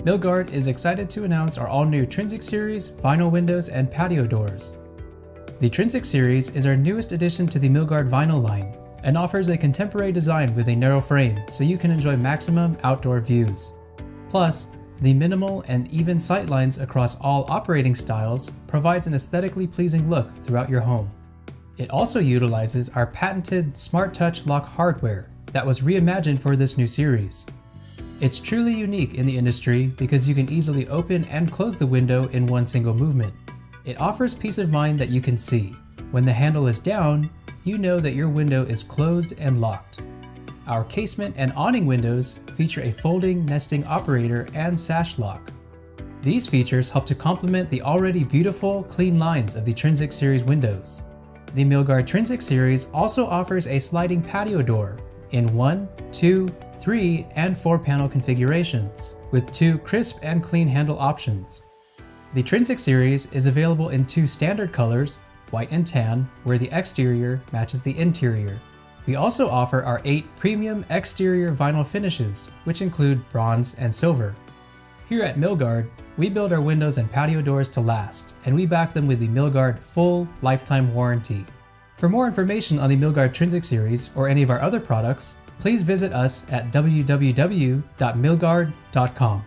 Milgard is excited to announce our all-new Trinsic Series, vinyl windows, and patio doors. The Trinsic Series is our newest addition to the Milgard vinyl line and offers a contemporary design with a narrow frame so you can enjoy maximum outdoor views. Plus, the minimal and even sightlines across all operating styles provides an aesthetically pleasing look throughout your home. It also utilizes our patented Smart Touch lock hardware that was reimagined for this new series. It's truly unique in the industry because you can easily open and close the window in one single movement. It offers peace of mind that you can see. When the handle is down, you know that your window is closed and locked. Our casement and awning windows feature a folding nesting operator and sash lock. These features help to complement the already beautiful, clean lines of the Trinsic Series windows. The Milgard Trinsic Series also offers a sliding patio door in 1, 2, 3, and 4 panel configurations, with 2 crisp and clean handle options. The Trinsic Series is available in 2 standard colors, white and tan, where the exterior matches the interior. We also offer our 8 premium exterior vinyl finishes, which include bronze and silver. Here at Milgard, we build our windows and patio doors to last, and we back them with the Milgard full lifetime warranty. For more information on the Milgard Trinsic Series or any of our other products, please visit us at www.milgard.com.